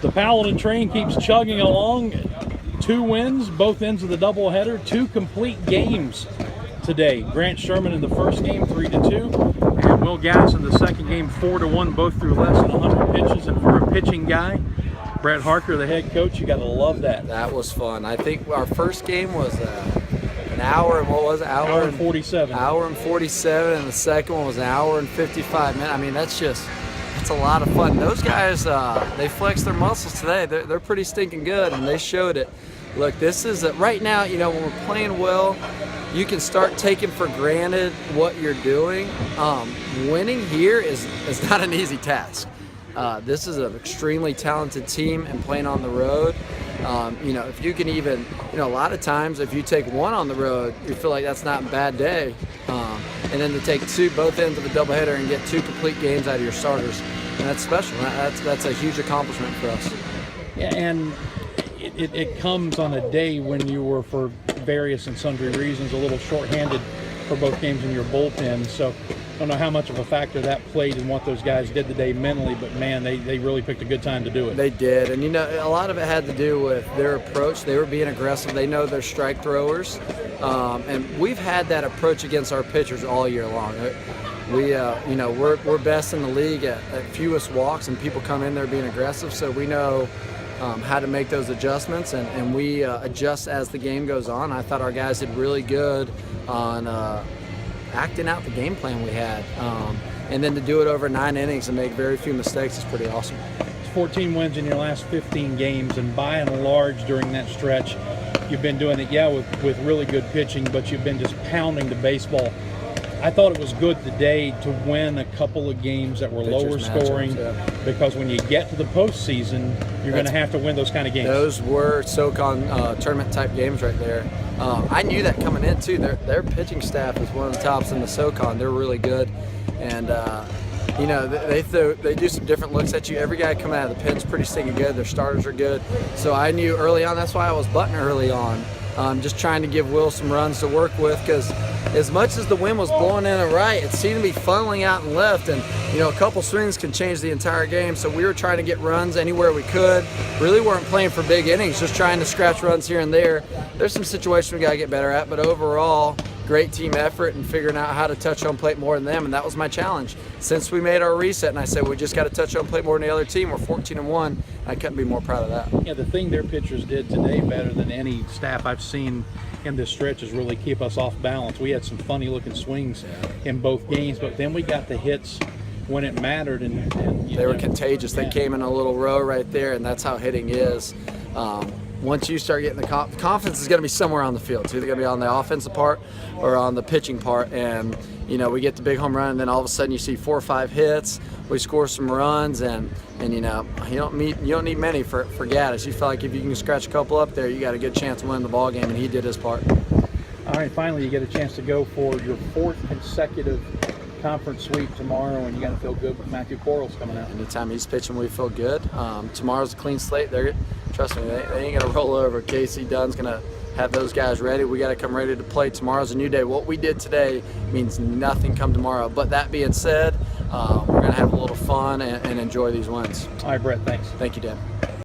The Paladin train keeps chugging along. 2 wins, both ends of the doubleheader, 2 complete games today. Grant Sherman in the first game, 3-2, and Will Gass in the second game, 4-1, both through less than 100 pitches. And for a pitching guy, Brett Harker, the head coach, you got to love that. That was fun. I think our first game was an hour and what was it? Hour and 47. Hour and 47, and the second one was an hour and 55 minutes. I mean, that's a lot of fun. Those guys, they flexed their muscles today. They're pretty stinking good, and they showed it. Look, this is right now, you know, when we're playing well, you can start taking for granted what you're doing. Winning here is not an easy task. This is an extremely talented team, and playing on the road, you know, if you can even, you know, a lot of times if you take 1 on the road, you feel like that's not a bad day. And then to take both ends of a doubleheader and get 2 complete games out of your starters, and that's special. That's a huge accomplishment for us. Yeah, and it comes on a day when you were, for various and sundry reasons, a little shorthanded for both games in your bullpen. So I don't know how much of a factor that played in what those guys did today mentally, but man, they really picked a good time to do it. They did, and you know, a lot of it had to do with their approach. They were being aggressive. They know they're strike throwers, and we've had that approach against our pitchers all year long. We, you know, we're best in the league at fewest walks, and people come in there being aggressive, so we know how to make those adjustments, and we adjust as the game goes on. I thought our guys did really good on acting out the game plan we had, and then to do it over 9 innings and make very few mistakes is pretty awesome. 14 wins in your last 15 games, and by and large during that stretch, you've been doing it, yeah, with really good pitching, but you've been just pounding the baseball. I thought it was good today to win a couple of games that were lower scoring, because when you get to the postseason, you're going to have to win those kind of games. Those were SoCon tournament type games right there. I knew that coming in too. Their pitching staff is one of the tops in the SoCon. They're really good, and you know, they do some different looks at you. Every guy coming out of the pen's pretty stinking good. Their starters are good. So I knew early on. That's why I was butting early on. Just trying to give Will some runs to work with, because as much as the wind was blowing in and right, it seemed to be funneling out and left, and you know, a couple swings can change the entire game. So we were trying to get runs anywhere we could. Really weren't playing for big innings, just trying to scratch runs here and there. There's some situations we got to get better at, but overall, great team effort and figuring out how to touch home plate more than them, and that was my challenge. Since we made our reset, and I said we just got to touch home plate more than the other team, we're 14-1. I couldn't be more proud of that. Yeah, the thing their pitchers did today better than any staff I've seen in this stretch is really keep us off balance. We had some funny looking swings in both games, but then we got the hits when it mattered, and they were contagious. They came in a little row right there, and that's how hitting is. Once you start getting the confidence is going to be somewhere on the field. It's either going to be on the offensive part or on the pitching part. And you know, we get the big home run, and then all of a sudden you see 4 or 5 hits. We score some runs, and you know, you don't need many for Gaddis. You feel like if you can scratch a couple up there, you got a good chance of winning the ball game, and he did his part. All right, finally you get a chance to go for your 4th consecutive conference sweep tomorrow, and you got to feel good with Matthew Quarles coming out. Anytime he's pitching, we feel good. Tomorrow's a clean slate. Trust me, they ain't gonna roll over. Casey Dunn's gonna have those guys ready. We got to come ready to play. Tomorrow's a new day. What we did today means nothing come tomorrow. But that being said, we're gonna have a little fun and enjoy these wins. All right, Brett, thanks. Thank you, Dan.